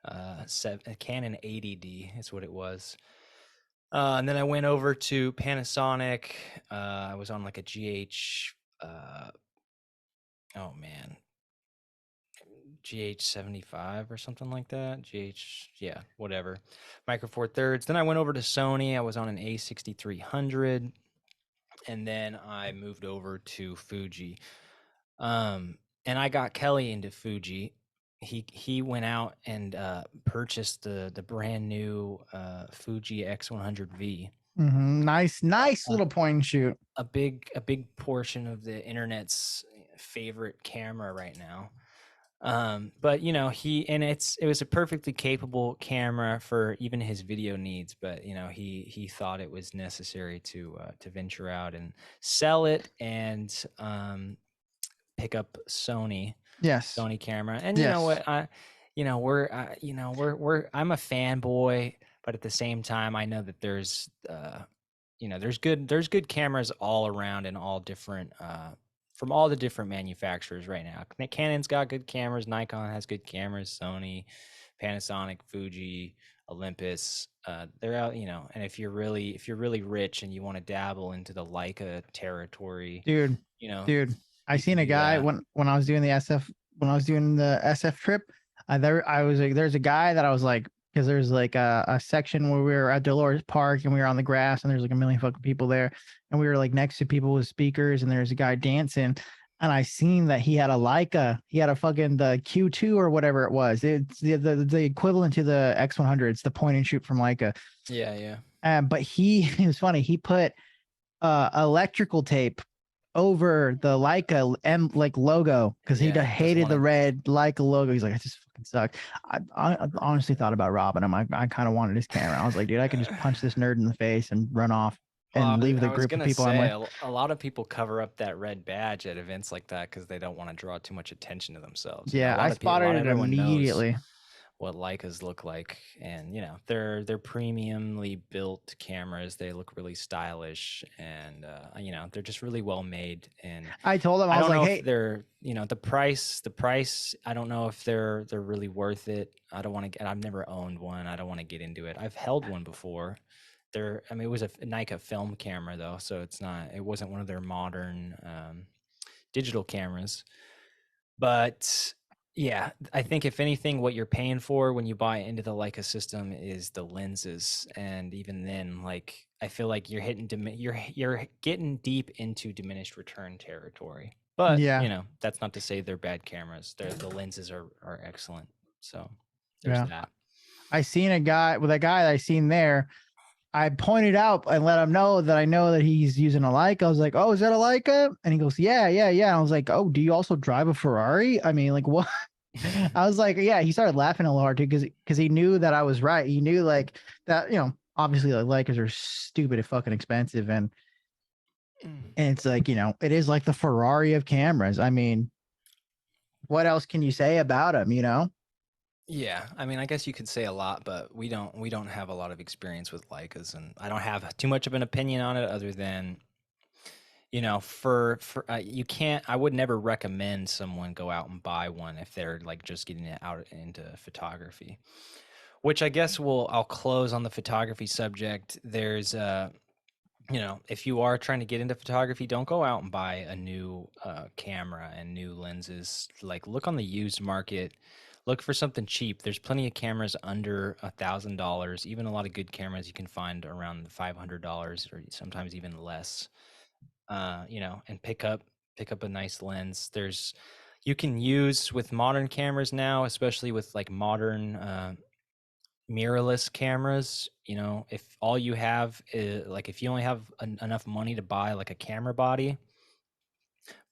Canon 80D is what it was. And then I went over to Panasonic. I was on like a GH. GH75 or something like that. Whatever. Micro Four Thirds. Then I went over to Sony. I was on an A6300, and then I moved over to Fuji. And I got Kelly into Fuji. He went out and purchased the brand new Fuji X100V. Nice little point and shoot. A big portion of the internet's favorite camera right now. But it was a perfectly capable camera for even his video needs, but he thought it was necessary to venture out and sell it and pick up Sony camera. And you know what, I'm a fanboy, but at the same time, I know that there's there's good cameras all around and all different from all the different manufacturers right now. Canon's got good cameras, Nikon has good cameras, Sony, Panasonic, Fuji, Olympus. They're out, and if you're really rich and you want to dabble into the Leica territory, dude. you know, Dude, I you can seen a do guy that. when I was doing the SF when I was doing the SF trip. I was like, there's a guy that I was like, because there's like a section where we were at Dolores Park and we were on the grass and there's like a million fucking people there and we were like next to people with speakers and there's a guy dancing and I seen that he had a Leica, he had a fucking the Q2 or whatever it was. It's the equivalent to the X100. It's the point and shoot from Leica. Yeah, yeah. But it was funny. He put electrical tape over the Leica like logo because he Yeah, doesn't hated want the to. red Leica logo. He's like, I just fucking suck. I honestly thought about robbing him. I kind of wanted his camera. I was like, dude, I could just punch this nerd in the face and run off Well, and leave the I was group of gonna people I'm say with. a lot of people cover up that red badge at events like that because they don't want to draw too much attention to themselves. Yeah, A I lot of people, a spotted lot it everyone knows immediately. what Leicas look like, and they're premiumly built cameras. They look really stylish, and they're just really well made. And I told him, I I was don't like, know if hey, they're the price. I don't know if they're really worth it. I don't want to get. I've never owned one. I don't want to get into it. I've held one before. I mean, it was a Nikon film camera though, so it wasn't one of their modern digital cameras. But yeah, I think if anything, what you're paying for when you buy into the Leica system is the lenses, and even then, like I feel like you're getting deep into diminished return territory. But yeah, that's not to say they're bad cameras. The lenses are excellent. So there's yeah. that. I seen a guy with a guy that I seen there. I pointed out and let him know that I know that he's using a Leica. I was like, "Oh, is that a Leica?" And he goes, "Yeah, yeah, yeah." I was like, "Oh, do you also drive a Ferrari?" I mean, like, what? I was like, "Yeah." He started laughing a little hard too because he knew that I was right. He knew like that. Obviously, like Leicas are stupid and fucking expensive, and it's like it is like the Ferrari of cameras. I mean, what else can you say about them? Yeah, I mean, I guess you could say a lot, but we don't have a lot of experience with Leicas, and I don't have too much of an opinion on it other than for you can't. I would never recommend someone go out and buy one if they're like just getting it out into photography. Which I guess I'll close on the photography subject. There's if you are trying to get into photography, don't go out and buy a new camera and new lenses. Like look on the used market, look for something cheap. There's plenty of cameras under $1,000. Even a lot of good cameras you can find around $500 or sometimes even less. And pick up a nice lens. You can use with modern cameras now, especially with like modern mirrorless cameras. If all you have is like if you only have enough money to buy like a camera body,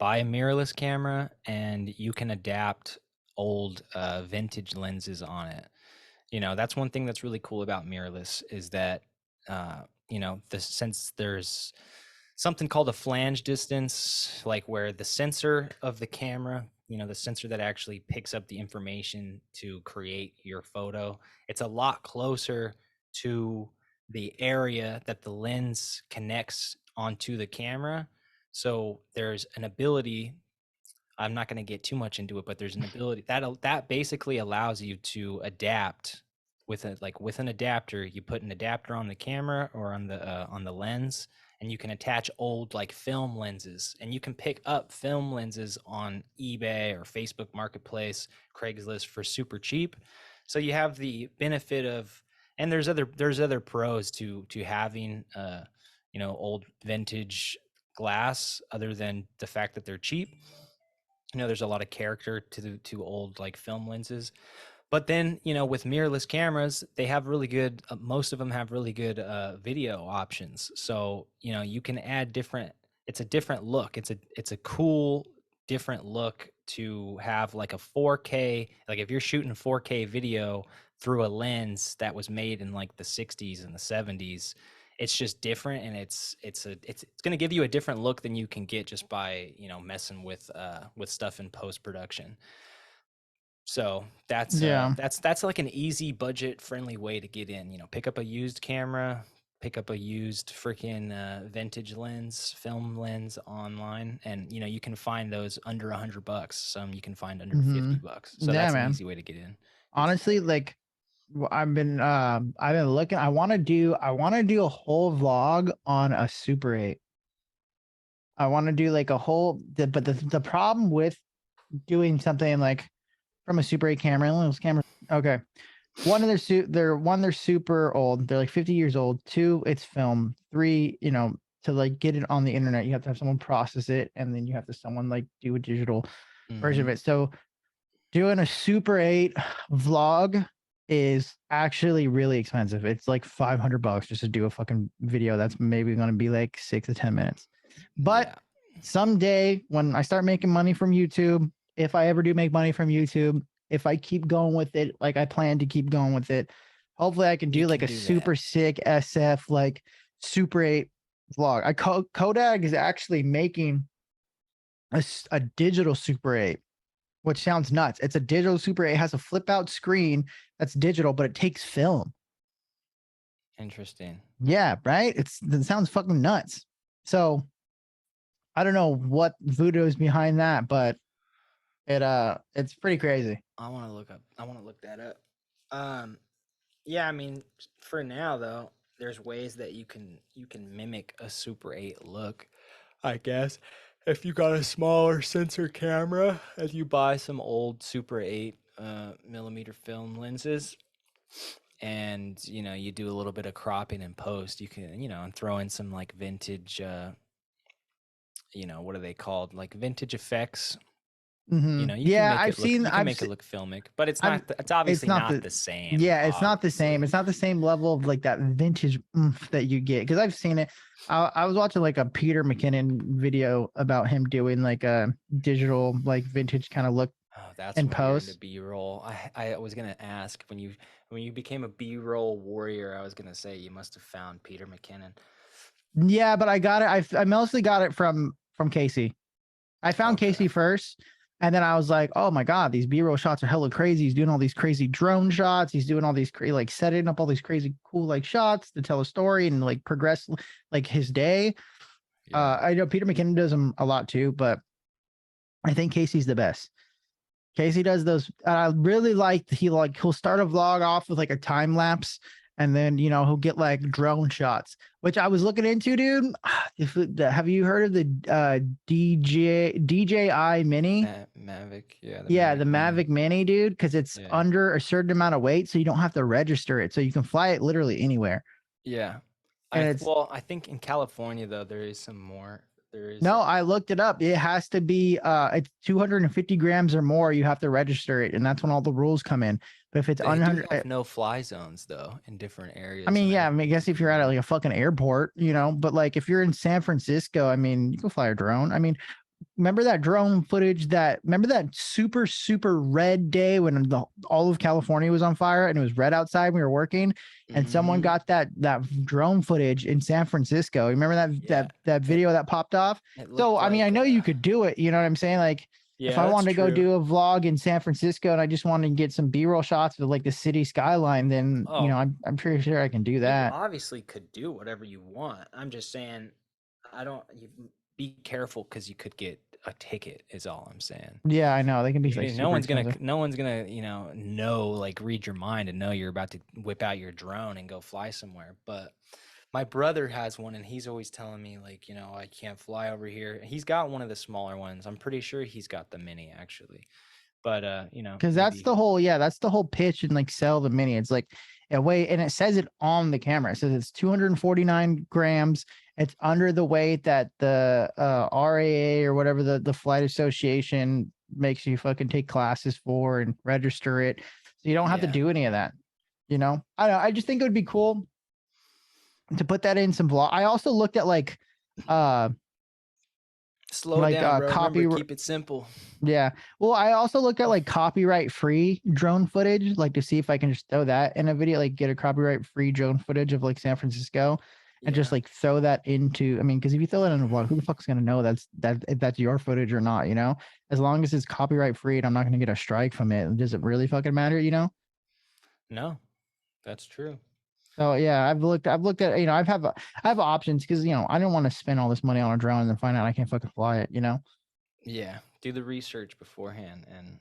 buy a mirrorless camera and you can adapt old vintage lenses on it. That's one thing that's really cool about mirrorless is that since there's something called a flange distance, like where the sensor of the camera, the sensor that actually picks up the information to create your photo, it's a lot closer to the area that the lens connects onto the camera. So there's an ability. I'm not going to get too much into it, but there's an ability that basically allows you to adapt with an adapter. You put an adapter on the camera or on the lens, and you can attach old like film lenses, and you can pick up film lenses on eBay or Facebook Marketplace, Craigslist for super cheap. So you have the benefit of, and there's other pros to having old vintage glass other than the fact that they're cheap. There's a lot of character to old like film lenses. But then, with mirrorless cameras, they have really good, most of them have really good video options. So, you can add it's a different look. It's a cool, different look to have like a 4K, like if you're shooting 4K video through a lens that was made in like the 60s and the 70s, it's just different, and it's going to give you a different look than you can get just by messing with stuff in post production. So that's like an easy budget friendly way to get in. Pick up a used camera, pick up a used freaking vintage film lens online, and you can find those under $100. Some you can find under $50. So that's an easy way to get in. Honestly, like I've been looking. I want to do a whole vlog on a Super 8. I want to do like a whole, but the problem with doing something like from a Super 8 camera, those cameras. Okay. One, they're super old. They're like 50 years old. 2, it's film. 3, to like get it on the internet, you have to have someone process it, and then you have to someone like do a digital version of it. So doing a Super 8 vlog is actually really expensive. It's like $500 just to do a fucking video that's maybe going to be like 6 to 10 minutes. But someday when I start making money from YouTube, if I ever do make money from YouTube, if I keep going with it, like I plan to keep going with it, hopefully I can do like a super sick SF, like Super 8 vlog. Kodak is actually making a digital Super 8, which sounds nuts. It's a digital Super 8. It has a flip out screen that's digital, but it takes film. Interesting. Yeah, right? It sounds fucking nuts. So I don't know what voodoo is behind that, but it's pretty crazy. I want to look that up. Yeah, I mean, for now though, there's ways that you can mimic a Super 8 look, I guess. If you got a smaller sensor camera, if you buy some old Super 8 millimeter film lenses, and you do a little bit of cropping and post, you can and throw in some like vintage what are they called, like vintage effects. You can make it look filmic, but it's obviously not the same. Yeah, it's not the same. It's not the same level of like that vintage that you get, because I've seen it. I was watching like a Peter McKinnon video about him doing like a digital like vintage kind of look. Oh, that's in post B-roll. I was gonna ask when you became a B-roll warrior, I was gonna say you must have found Peter McKinnon. Yeah, but I got it. I mostly got it from Casey. I found Casey first. And then I was like, oh my God, these B-roll shots are hella crazy. He's doing all these crazy drone shots. He's doing all these like setting up all these crazy cool like shots to tell a story and like progress like his day. Yeah. I know Peter McKinnon does them a lot too, but I think Casey's the best. Casey does those. I really like he'll start a vlog off with like a time lapse, and then he'll get like drone shots, which I was looking into, dude. Have you heard of the DJI Mini? Mavic, the Mavic Mini, dude, because it's under a certain amount of weight, so you don't have to register it, so you can fly it literally anywhere. Yeah, I think in California though there is some more. No, I looked it up. It has to be it's 250 grams or more. You have to register it, and that's when all the rules come in. But if it's under no fly zones though in different areas. I mean, I guess if you're at like a fucking airport, but like if you're in San Francisco, I mean, you can fly a drone. I mean, remember that drone footage remember that super, super red day when all of California was on fire and it was red outside when we were working, and someone got that drone footage in San Francisco. Remember that video that popped off? So, I mean, I know you could do it. You know what I'm saying? Like, if I wanted to go do a vlog in San Francisco and I just wanted to get some B-roll shots of like the city skyline, then, I'm pretty sure I can do that. You obviously could do whatever you want. I'm just saying, be careful because you could get a ticket is all I'm saying. Yeah, I know. They can be like no one's gonna like read your mind and know you're about to whip out your drone and go fly somewhere. But my brother has one and he's always telling me like, I can't fly over here. He's got one of the smaller ones. I'm pretty sure he's got the Mini actually. But because that's the whole pitch and like sell the Mini. It's like a way, and it says it on the camera. It says it's 249 grams. It's under the weight that the RAA or whatever the flight association makes you fucking take classes for and register it. So you don't have to do any of that. I don't know. I just think it would be cool to put that in some vlog. I also looked at like slow down, bro. Remember, keep it simple. Yeah. Well, I also looked at like copyright free drone footage, like to see if I can just throw that in a video, like get a copyright free drone footage of like San Francisco. and just like throw that into, I mean, because if you throw it in a vlog, who the fuck's gonna know if that's your footage or not, you know? As long as it's copyright free and I'm not gonna get a strike from it, does it really fucking matter, you know? No, that's true. So yeah, I've looked at, you know, I have options because, you know, I don't want to spend all this money on a drone and then find out I can't fucking fly it, you know? Yeah, do the research beforehand and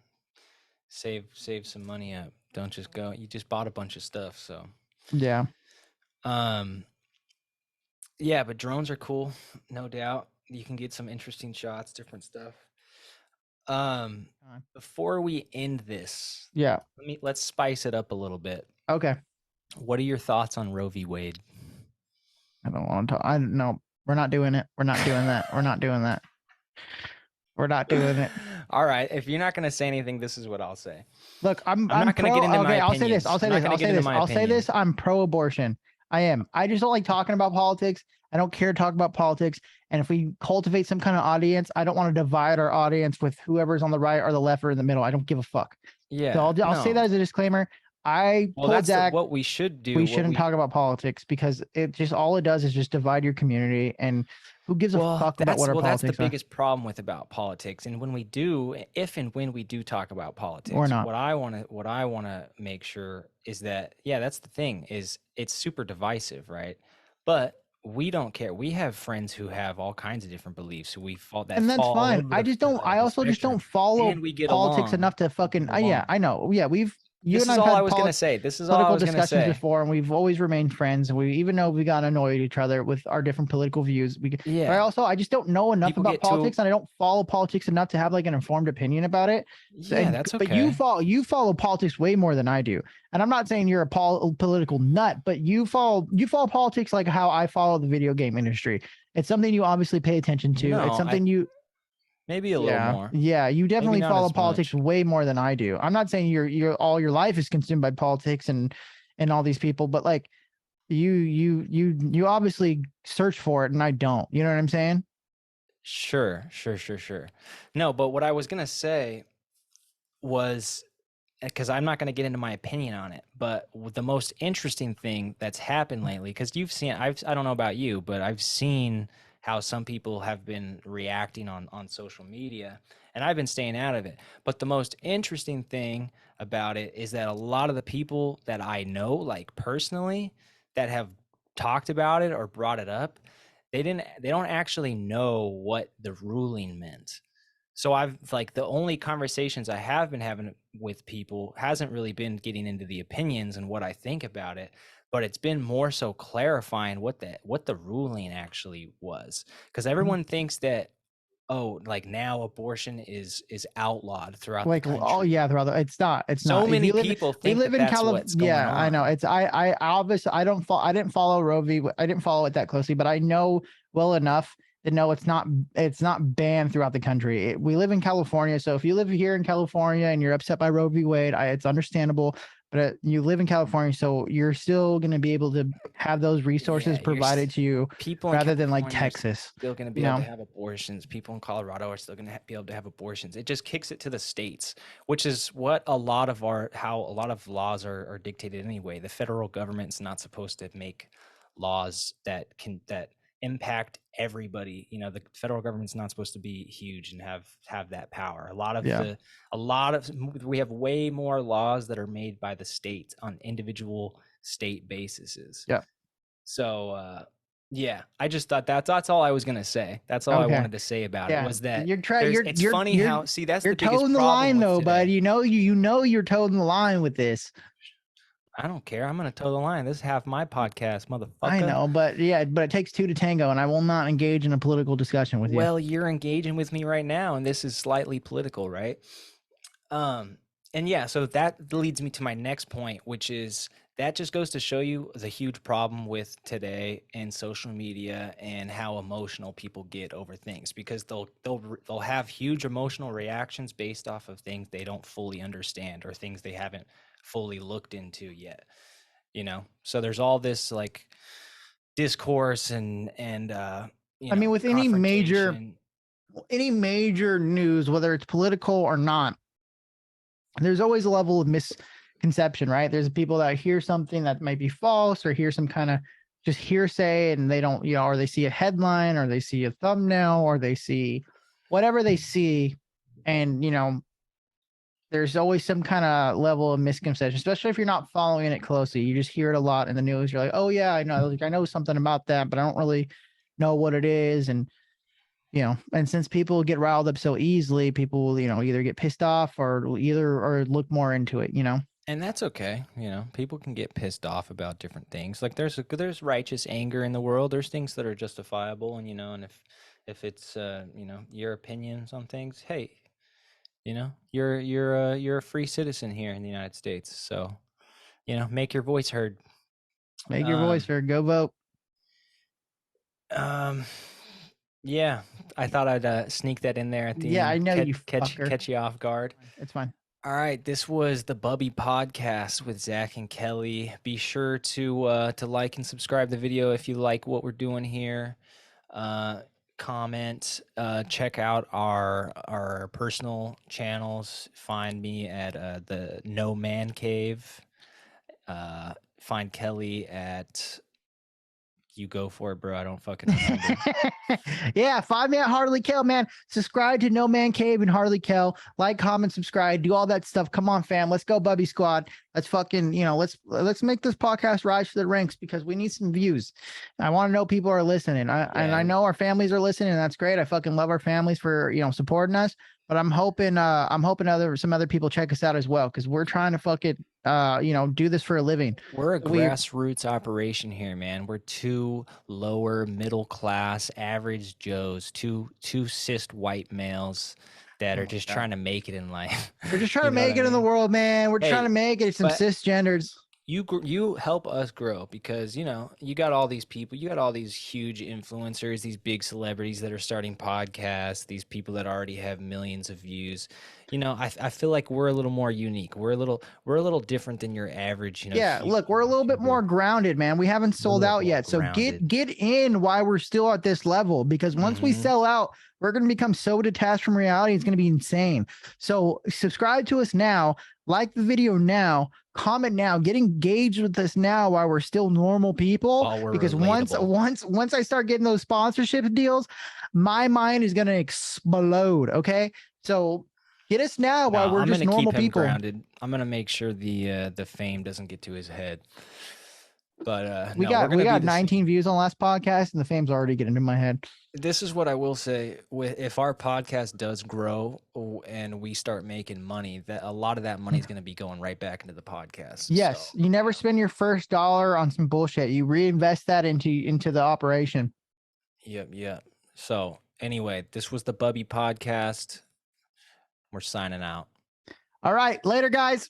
save some money up. Don't just go. You just bought a bunch of stuff, so yeah. Yeah, but drones are cool, no doubt. You can get some interesting shots, different stuff. Before we end this, yeah, let's spice it up a little bit. Okay. What are your thoughts on Roe v. Wade? I don't want to talk. I don't know. We're not doing it. We're not doing that. We're not doing that. We're not doing it. All right. If you're not going to say anything, this is what I'll say. Look, I'm not going to get into my opinions. I'll say this. I'm pro-abortion. I am. I just don't like talking about politics. I don't care to talk about politics. And if we cultivate some kind of audience, I don't want to divide our audience with whoever's on the right or the left or in the middle. I don't give a fuck. Yeah. So I'll say that as a disclaimer. That's what we should do. We shouldn't talk about politics because it just all it does is just divide your community, and who gives a fuck about what our politics are? That's the biggest problem with about politics. And when we do, if and when we do talk about politics, or not, what I want to make sure is that that's the thing, is it's super divisive, right? But we don't care. We have friends who have all kinds of different beliefs who we fall that, and that's fine. I also just don't follow politics enough to fucking. Yeah, I know. Yeah, This is all I was going to say. This is all I was going to say. Before, and we've always remained friends. And even though we got annoyed at each other with our different political views, but I just don't know enough about politics, and I don't follow politics enough to have like an informed opinion about it. Yeah, that's okay. But you follow politics way more than I do, and I'm not saying you're a political nut, but you follow politics like how I follow the video game industry. It's something you obviously pay attention to. It's something you. Maybe a little more. Yeah, you definitely follow politics way more than I do. I'm not saying you're all your life is consumed by politics and all these people, but like you obviously search for it and I don't. You know what I'm saying? Sure. No, but what I was going to say was, because I'm not going to get into my opinion on it, but the most interesting thing that's happened lately, because you've seen, I don't know about you, but I've seen how some people have been reacting on social media, and I've been staying out of it. But the most interesting thing about it is that a lot of the people that I know, like personally, that have talked about it or brought it up, they don't actually know what the ruling meant. So I've the only conversations I have been having with people hasn't really been getting into the opinions and what I think about it, but it's been more so clarifying what the ruling actually was. Because everyone thinks that, now abortion is outlawed throughout the country. Oh yeah, it's not. It's so not. Many people think that's what's going on. I know. I obviously I didn't follow Roe v. I didn't follow it that closely, but I know well enough to know it's not banned throughout the country. We live in California, so if you live here in California and you're upset by Roe v. Wade, it's understandable. But you live in California, so you're still going to be able to have those resources provided to you, rather than like Texas. Still going to be able to have abortions. People in Colorado are still going to be able to have abortions. It just kicks it to the states, which is what how a lot of laws are dictated anyway. The federal government's not supposed to make laws that impact everybody. The federal government's not supposed to be huge and have that power. We have way more laws that are made by the state on individual state bases. Yeah. So I just thought that's all I was gonna say. That's all I wanted to say about it, was that it's funny how that's the biggest problem. You're toeing the line though, bud. You know you're toeing the line with this. I don't care. I'm going to toe the line. This is half my podcast, motherfucker. I know, but it takes two to tango, and I will not engage in a political discussion with you. Well, you're engaging with me right now, and this is slightly political, right? So that leads me to my next point, which is that just goes to show you the huge problem with today and social media and how emotional people get over things, because they'll have huge emotional reactions based off of things they don't fully understand or things they haven't fully looked into yet, so there's all this like discourse and with any major news, whether it's political or not, there's always a level of misconception, right? There's people that hear something that might be false or hear some kind of just hearsay, and they don't, or they see a headline, or they see a thumbnail, or they see whatever they see, and there's always some kind of level of misconception, especially if you're not following it closely. You just hear it a lot in the news. You're like, oh yeah, I know, I know something about that, but I don't really know what it is. And and since people get riled up so easily, people will, either get pissed off or look more into it. And that's okay. People can get pissed off about different things. Like there's righteous anger in the world. There's things that are justifiable, and and if it's your opinions on things, hey, you're a free citizen here in the United States. So, make your voice heard. Make your voice heard. Go vote. Yeah, I thought I'd sneak that in there at the end. Yeah, I know you catch you off guard. It's fine. All right, this was the Bubby Podcast with Zach and Kelly. Be sure to like and subscribe the video if you like what we're doing here. Comment. Check out our personal channels. Find me at the NoManCave. Find Kelly at. You go for it, bro. I don't fucking remember. Yeah, find me at HardlyKell, man. Subscribe to NoManCave and HardlyKell. Like, comment, subscribe, do all that stuff. Come on, fam. Let's go, Bubby Squad. Let's fucking, let's make this podcast rise to the ranks because we need some views. I want to know people are listening. And I know our families are listening, and that's great. I fucking love our families for supporting us. But I'm hoping some other people check us out as well, because we're trying to fucking do this for a living. We're a grassroots operation here, man. We're two lower middle class average Joes, two cis white males that are just trying to make it in life. We're just trying to make it in the world, man. We're trying to make it some cisgenders. You help us grow because you got all these people, you got all these huge influencers, these big celebrities that are starting podcasts, these people that already have millions of views. I feel like we're a little more unique. We're a little different than your average. Yeah, look, we're a little bit more grounded, man. We haven't sold out yet, so get in while we're still at this level, because once we sell out, we're going to become so detached from reality. It's going to be insane. So subscribe to us now, like the video now, comment now, get engaged with us now while we're still normal people. Because once I start getting those sponsorship deals, my mind is going to explode. Okay, so get us now while we're just normal people. Grounded. I'm going to make sure the fame doesn't get to his head. But we got 19 views on last podcast, and the fame's already getting in my head. This is what I will say: if our podcast does grow and we start making money, that a lot of that money is going to be going right back into the podcast. Yes, you never spend your first dollar on some bullshit. You reinvest that into the operation. Yep. So anyway, this was the Bubby Podcast. We're signing out. All right, later, guys.